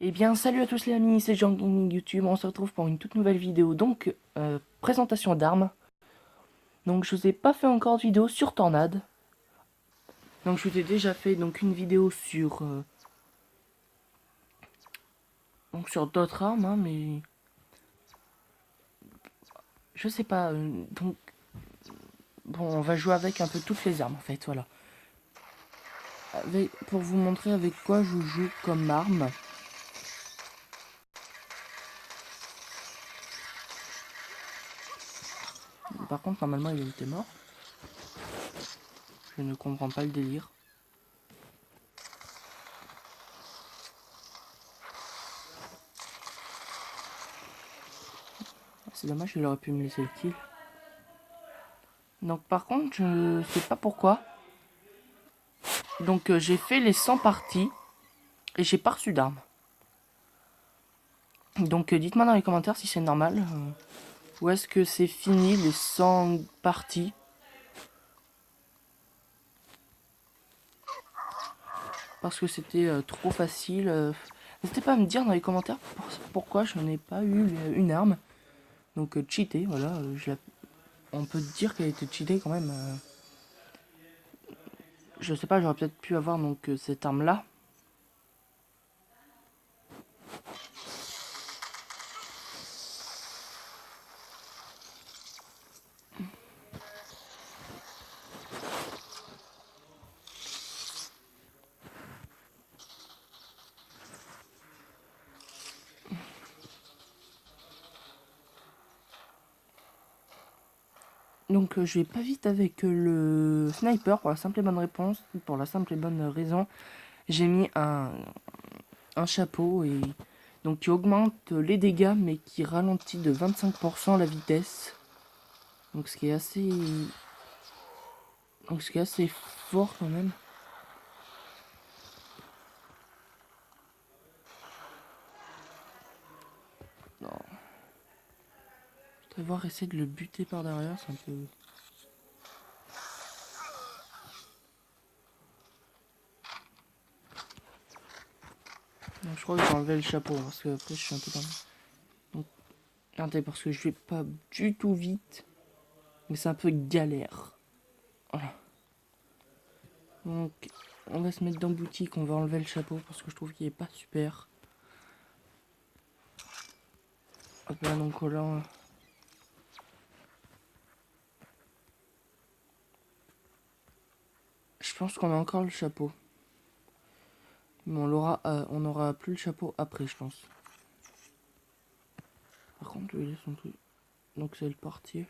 Eh bien, salut à tous les amis, c'est Jean Gaming YouTube. On se retrouve pour une toute nouvelle vidéo. Donc, présentation d'armes. Donc, je vous ai pas fait encore de vidéo sur Tornade. Donc, je vous ai déjà fait donc une vidéo sur sur d'autres armes, hein, mais je sais pas. Donc, bon, on va jouer avec un peu toutes les armes en fait, voilà. Pour vous montrer avec quoi je joue comme arme. Par contre, normalement, il était mort. Je ne comprends pas le délire. C'est dommage, il aurait pu me laisser le kill. Donc, par contre, je sais pas pourquoi. Donc, j'ai fait les 100 parties et j'ai pas reçu d'armes. Donc dites-moi dans les commentaires si c'est normal. Ou est-ce que c'est fini les 100 parties. Parce que c'était trop facile. N'hésitez pas à me dire dans les commentaires pourquoi je n'ai pas eu une arme. Donc cheatée, voilà. On peut dire qu'elle a été cheatée quand même. Je sais pas, j'aurais peut-être pu avoir donc cette arme là. Donc je vais pas vite avec le sniper pour la simple et bonne réponse. Pour la simple et bonne raison. J'ai mis un chapeau et donc qui augmente les dégâts mais qui ralentit de 25% la vitesse. Donc ce qui est assez fort quand même. Non. Je vais voir essayer de le buter par derrière, c'est un peu. Non, je crois que je vais enlever le chapeau parce que après je suis un peu perdu. Donc regardez parce que je vais pas du tout vite. Mais c'est un peu galère. Voilà. Donc on va se mettre dans boutique, on va enlever le chapeau parce que je trouve qu'il est pas super. Hop là donc là. Je pense qu'on a encore le chapeau. Mais on aura plus le chapeau après je pense. Par contre lui il a son truc. Donc c'est le portier.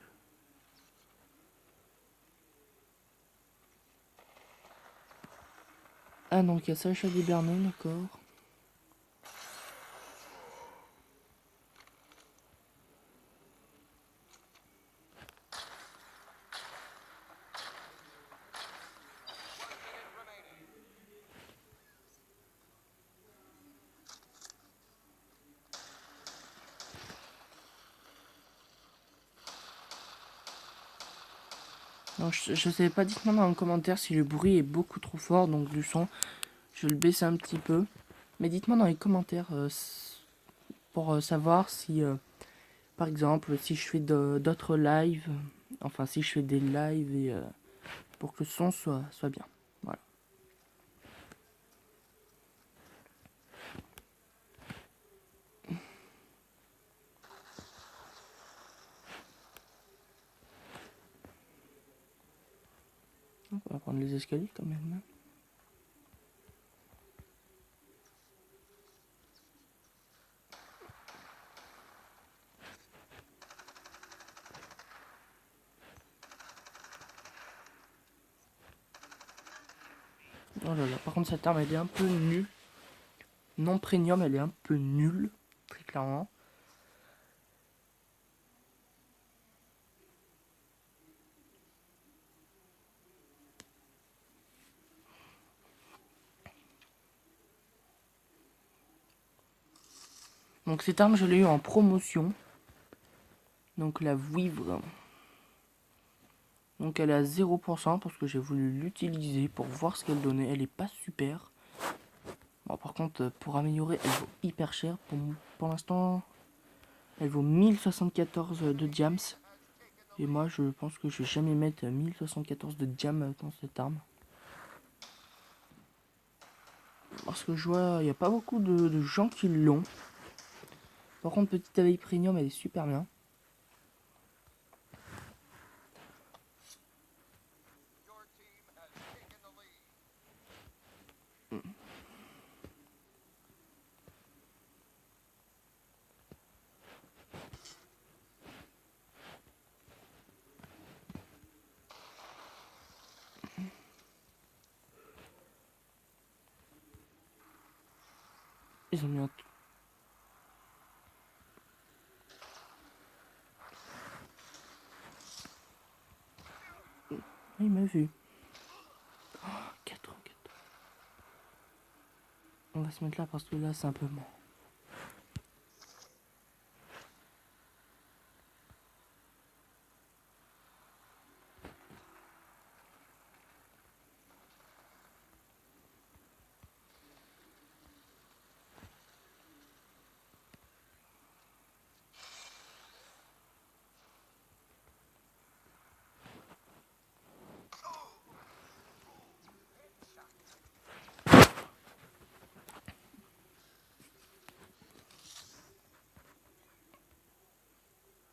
Ah donc il y a Sacha Guibernet, d'accord. Non, je sais pas, dites-moi dans les commentaires si le bruit est beaucoup trop fort, donc du son, je vais le baisser un petit peu. Mais dites-moi dans les commentaires pour savoir si, par exemple, si je fais d'autres lives, enfin si je fais des lives et pour que le son soit bien. Voilà. On va prendre les escaliers quand même. Oh là là, par contre cette arme elle est un peu nulle. Non premium, elle est un peu nulle, très clairement. Donc cette arme je l'ai eu en promotion. Donc la Vouivre. Donc elle est à 0% parce que j'ai voulu l'utiliser pour voir ce qu'elle donnait. Elle est pas super. Bon, par contre, pour améliorer, elle vaut hyper cher. Pour l'instant, elle vaut 1074 de diams. Et moi, je pense que je vais jamais mettre 1074 de diams dans cette arme. Parce que je vois, il n'y a pas beaucoup de gens qui l'ont. Par contre, petite abeille premium, elle est super bien. Ils ont mis un... Il m'a vu. 4. On va se mettre là parce que là, c'est un peu mort.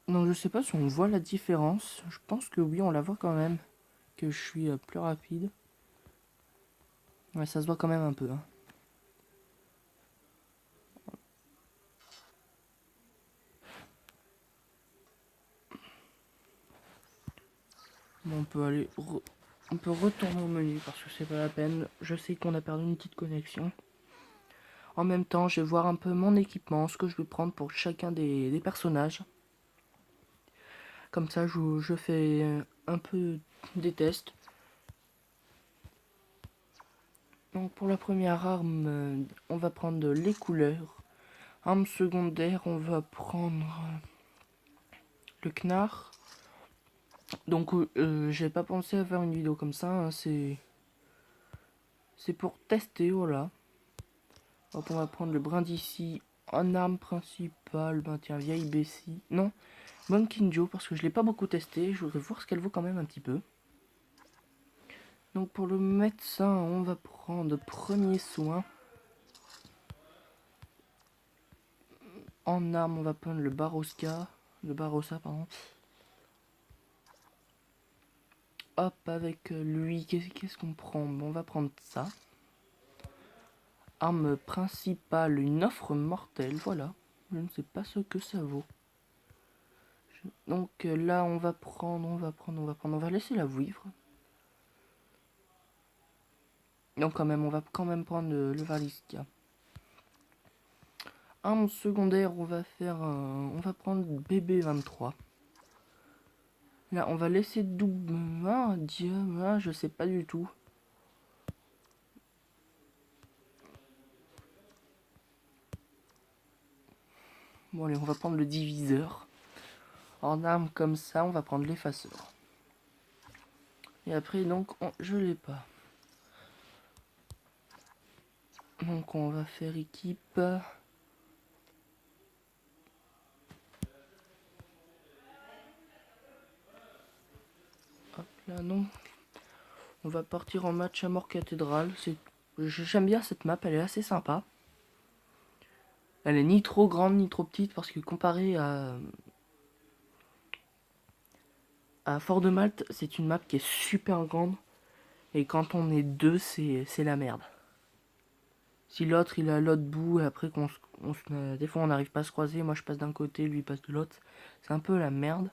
Donc je sais pas si on voit la différence. Je pense que oui, on la voit quand même. Que je suis plus rapide. Ouais, ça se voit quand même un peu. Hein. Bon, on peut retourner au menu parce que c'est pas la peine. Je sais qu'on a perdu une petite connexion. En même temps, je vais voir un peu mon équipement, ce que je vais prendre pour chacun des personnages. Comme ça, je fais un peu des tests. Donc pour la première arme, on va prendre les couleurs. Arme secondaire, on va prendre le Knarr. Donc j'ai pas pensé à faire une vidéo comme ça, hein, c'est pour tester, voilà. Donc on va prendre le Brindisi en arme principale, ben tiens, vieille Bessie. Non, Monkinjo, parce que je l'ai pas beaucoup testé, je voudrais voir ce qu'elle vaut quand même un petit peu. Donc pour le médecin, on va prendre premier soin. En arme, on va prendre le Barossa, pardon. Hop, avec lui, qu'est-ce qu'on prend? Bon, on va prendre ça. Arme principale, une offre mortelle, voilà. Je ne sais pas ce que ça vaut. Donc là, on va laisser la vivre. Donc quand même, on va quand même prendre le Valisca. Arme secondaire, on va prendre BB23. Là, on va laisser double. Ah, Dieu, ah, je sais pas du tout. Bon, allez, on va prendre le diviseur. En arme comme ça, on va prendre l'effaceur. Et après, donc, je l'ai pas. Donc, on va faire équipe. Hop là, non. On va partir en match à mort cathédrale. J'aime bien cette map, elle est assez sympa. Elle est ni trop grande ni trop petite parce que comparé à Fort de Malte, c'est une map qui est super grande. Et quand on est deux, c'est la merde. Si l'autre il est à l'autre bout et après des fois on n'arrive pas à se croiser, moi je passe d'un côté, lui il passe de l'autre, c'est un peu la merde.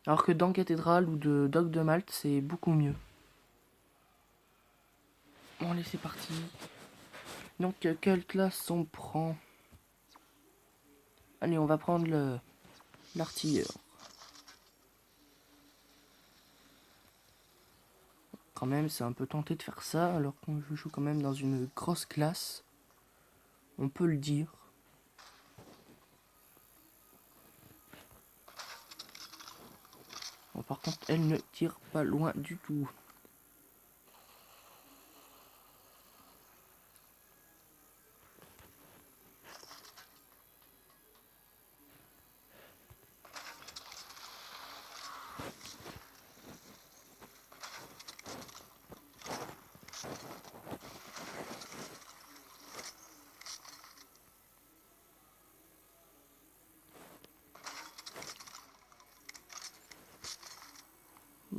Alors que dans Cathédrale ou de Doc de Malte, c'est beaucoup mieux. Bon allez, c'est parti. Donc quelle classe on prend? Allez, on va prendre l'artilleur. Quand même, c'est un peu tenté de faire ça alors qu'on joue quand même dans une grosse classe. On peut le dire. Bon, par contre, elle ne tire pas loin du tout.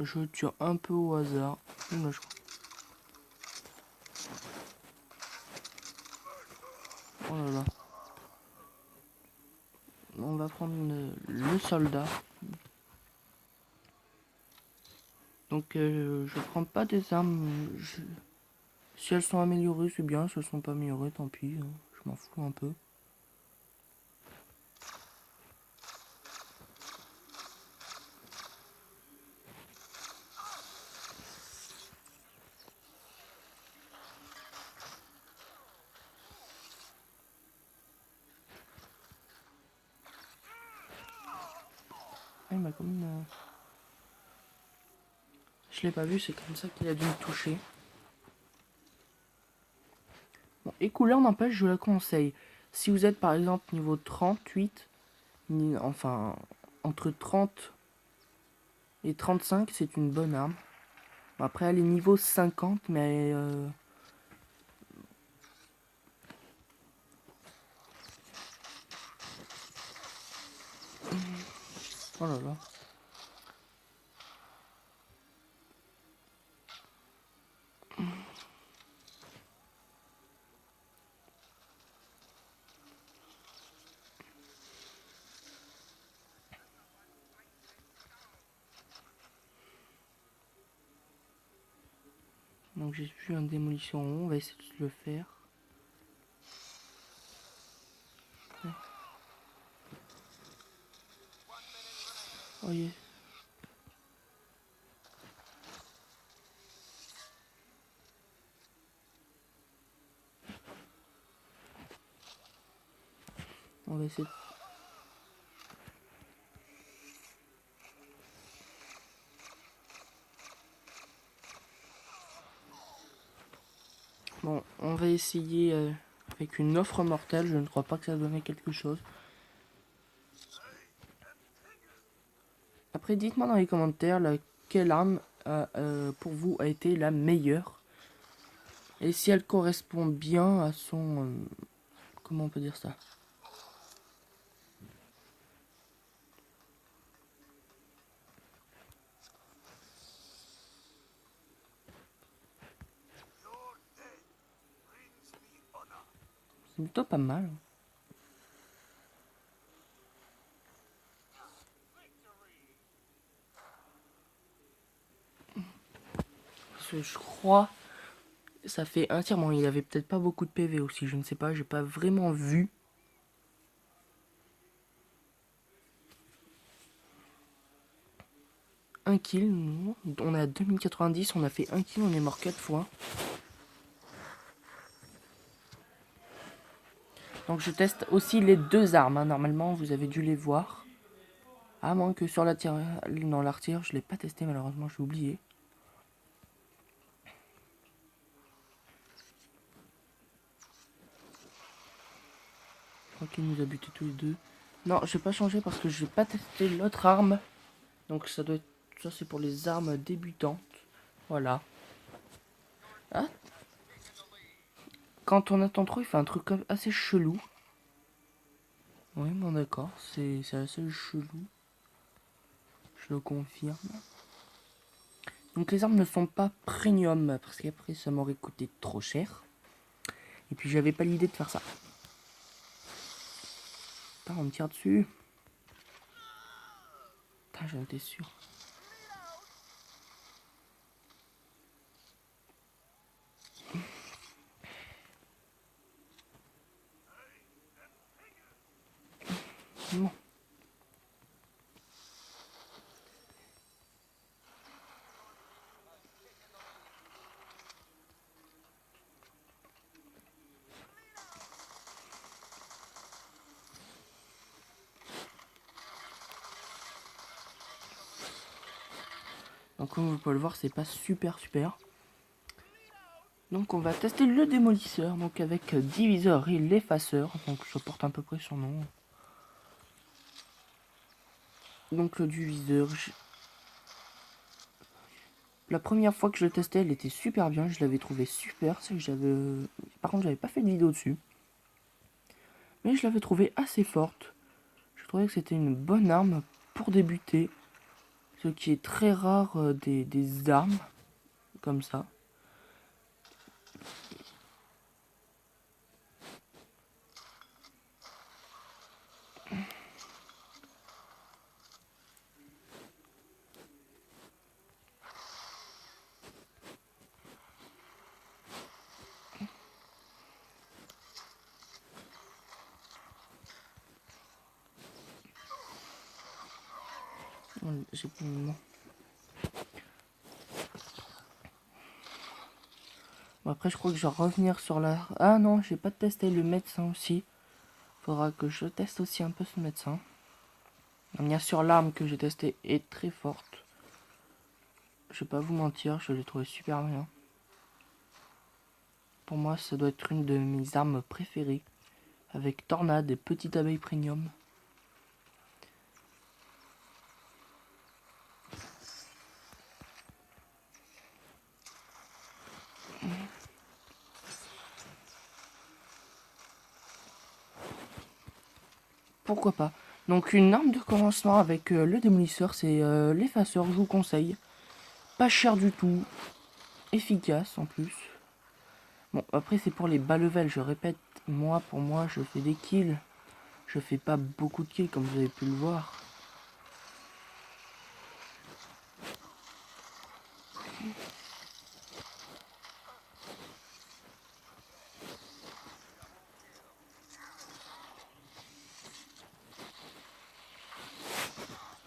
Je tire un peu au hasard. Là, je crois. Oh là là. On va prendre le soldat. Donc je prends pas des armes. Si elles sont améliorées, c'est bien. Si elles sont pas améliorées, tant pis. Hein. Je m'en fous un peu. Ah, il m'a quand même... Je l'ai pas vu, c'est comme ça qu'il a dû me toucher. Bon, et couleur n'empêche, je la conseille. Si vous êtes par exemple niveau 38, enfin entre 30 et 35, c'est une bonne arme. Bon, après elle est niveau 50, mais... Oh là là. Donc j'ai vu un démolition rond, on va essayer de le faire. Oh yeah. On va essayer de... Bon, on va essayer avec une offre mortelle. Je ne crois pas que ça donnait quelque chose. Après, dites-moi dans les commentaires quelle arme pour vous a été la meilleure. Et si elle correspond bien à son... comment on peut dire ça? C'est plutôt pas mal. Parce que je crois... Ça fait un tir. Bon, il avait peut-être pas beaucoup de PV aussi. Je ne sais pas, j'ai pas vraiment vu. Un kill, nous. On est à 2090, on a fait un kill, on est mort 4 fois. Donc je teste aussi les deux armes, hein. Normalement vous avez dû les voir. À moins que sur la tire... Non, l'artillerie je l'ai pas testé malheureusement, j'ai oublié. Je crois qu'il nous a buté tous les deux. Non, je vais pas changer parce que je vais pas tester l'autre arme. Donc ça doit être... Ça c'est pour les armes débutantes. Voilà. Ah, quand on attend trop, il fait un truc assez chelou. Oui, bon d'accord, c'est assez chelou. Je le confirme. Donc les armes ne sont pas premium, parce qu'après ça m'aurait coûté trop cher. Et puis j'avais pas l'idée de faire ça. Putain, on me tire dessus. Putain, j'en étais sûr. Bon. Donc comme vous pouvez le voir, c'est pas super. Donc on va tester le démolisseur, donc avec diviseur et l'effaceur. Donc ça porte à peu près son nom. Donc le diviseur, la première fois que je le testais, elle était super bien, je l'avais trouvé super. C'est que j'avais... Par contre, j'avais pas fait de vidéo dessus. Mais je l'avais trouvé assez forte. Je trouvais que c'était une bonne arme pour débuter. Ce qui est très rare des armes comme ça. J'ai plus le nom. Bon, après, je crois que je vais revenir sur la... Ah non, j'ai pas testé le médecin aussi. Faudra que je teste aussi un peu ce médecin. Bien sûr, l'arme que j'ai testée est très forte. Je vais pas vous mentir, je l'ai trouvé super bien. Pour moi, ça doit être une de mes armes préférées. Avec Tornade et Petite Abeille Premium. Pourquoi pas. Donc une arme de commencement avec le démolisseur, c'est l'effaceur, je vous conseille. Pas cher du tout. Efficace en plus. Bon, après c'est pour les bas level, je répète. Moi, pour moi, je fais des kills. Je fais pas beaucoup de kills comme vous avez pu le voir.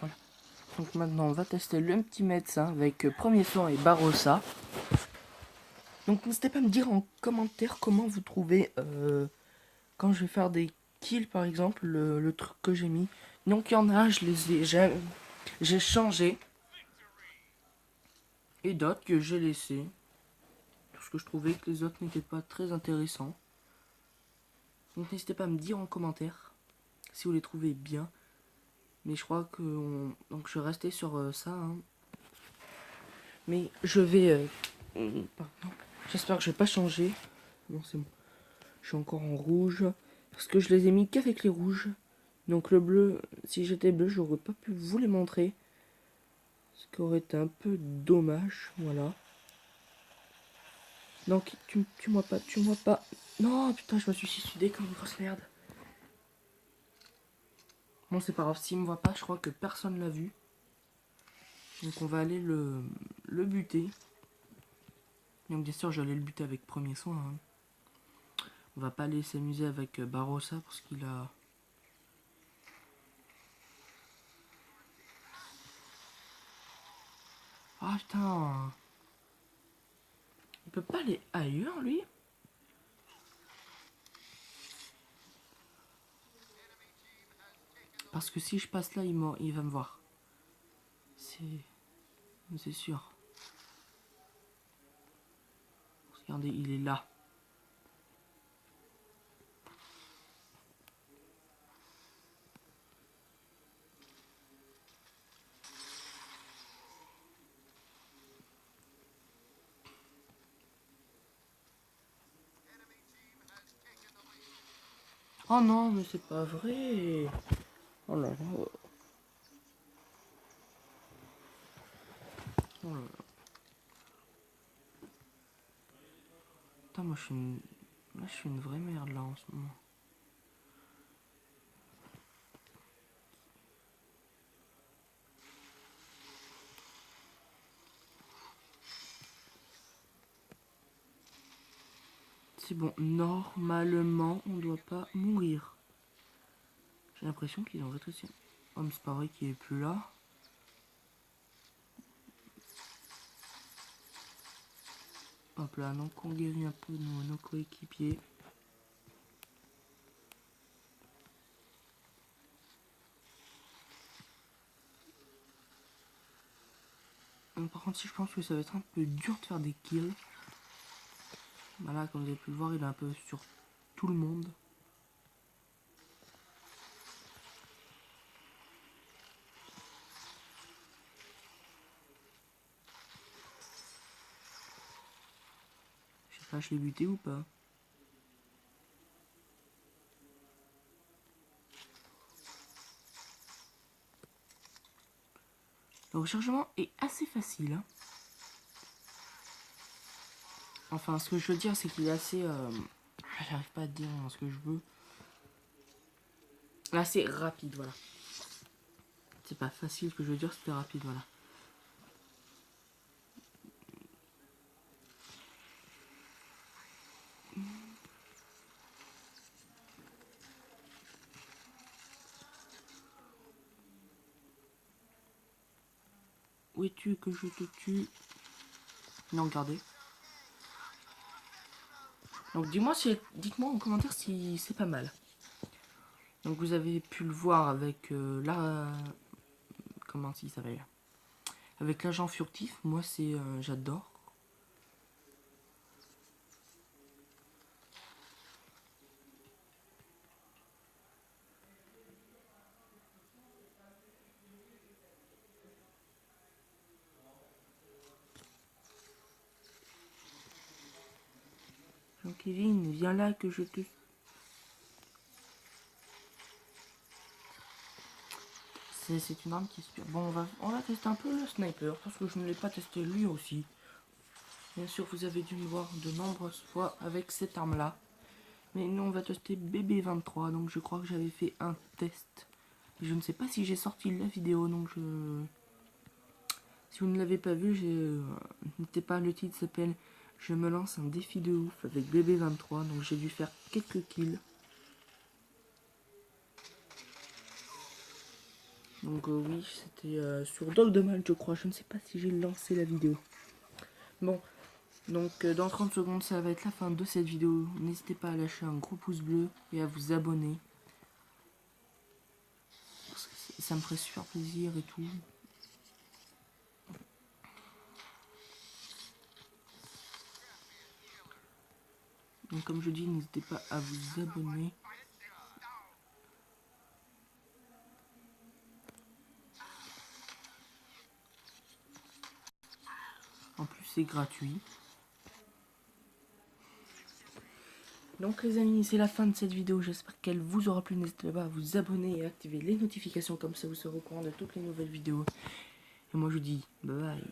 Voilà. Donc maintenant, on va tester le petit médecin avec Premier Soin et Barossa. Donc n'hésitez pas à me dire en commentaire comment vous trouvez quand je vais faire des kills par exemple le truc que j'ai mis. Donc il y en a, j'ai changé et d'autres que j'ai laissé parce que je trouvais que les autres n'étaient pas très intéressants. Donc n'hésitez pas à me dire en commentaire si vous les trouvez bien. Mais je crois que donc je vais rester sur ça. Hein. Mais je vais pardon. J'espère que je vais pas changer. Non c'est bon. Je suis encore en rouge. Parce que je les ai mis qu'avec les rouges. Donc le bleu, si j'étais bleu, j'aurais pas pu vous les montrer. Ce qui aurait été un peu dommage. Voilà. Donc tu moi pas, tu moi pas. Non putain, je me suis suicidé comme une grosse merde. Bon c'est pas grave, s'il me voit pas, je crois que personne l'a vu. Donc on va aller le buter. Donc bien sûr je vais aller le buter avec Premier Soin. Hein. On va pas aller s'amuser avec Barossa parce qu'il a... Ah putain. Il peut pas aller ailleurs lui. Parce que si je passe là, il va me voir. C'est sûr. Regardez, il est là. Oh non, mais c'est pas vrai. Oh là là. Oh là là. Putain, moi je suis une... Là, je suis une vraie merde là en ce moment. C'est bon, normalement, on doit pas mourir. J'ai l'impression qu'ils ont rétréci. Oh, mais c'est pas vrai qu'il est plus là. Hop là, donc on guérit un peu nos coéquipiers. Par contre, si je pense que ça va être un peu dur de faire des kills. Voilà, comme vous avez pu le voir, il est un peu sur tout le monde. Je sais pas, je l'ai buté ou pas. Le rechargement est assez facile. Hein. Enfin, ce que je veux dire, c'est qu'il est assez... J'arrive pas à dire ce que je veux. Assez rapide, voilà. C'est pas facile, ce que je veux dire, c'était rapide, voilà. Où es-tu que je te tue? Non, regardez. Donc dis-moi dites-moi en commentaire si c'est pas mal. Donc vous avez pu le voir avec comment il s'appelle? Avec l'agent furtif, moi c'est j'adore. Donc Kevin, viens là que je te... C'est une arme qui se... Bon, on va tester un peu le sniper, parce que je ne l'ai pas testé lui aussi. Bien sûr, vous avez dû me voir de nombreuses fois avec cette arme-là. Mais nous, on va tester BB23, donc je crois que j'avais fait un test. Je ne sais pas si j'ai sorti la vidéo, donc je... Si vous ne l'avez pas vu, n'hésitez pas, le titre s'appelle Je me lance un défi de ouf avec BB23, donc j'ai dû faire quelques kills. Donc oui, c'était sur Dog de Mal, je crois. Je ne sais pas si j'ai lancé la vidéo. Bon, donc dans 30 secondes, ça va être la fin de cette vidéo. N'hésitez pas à lâcher un gros pouce bleu et à vous abonner. Parce que ça me ferait super plaisir et tout. Donc comme je dis, n'hésitez pas à vous abonner. En plus, c'est gratuit. Donc les amis, c'est la fin de cette vidéo. J'espère qu'elle vous aura plu. N'hésitez pas à vous abonner et à activer les notifications. Comme ça, vous serez au courant de toutes les nouvelles vidéos. Et moi, je vous dis bye bye.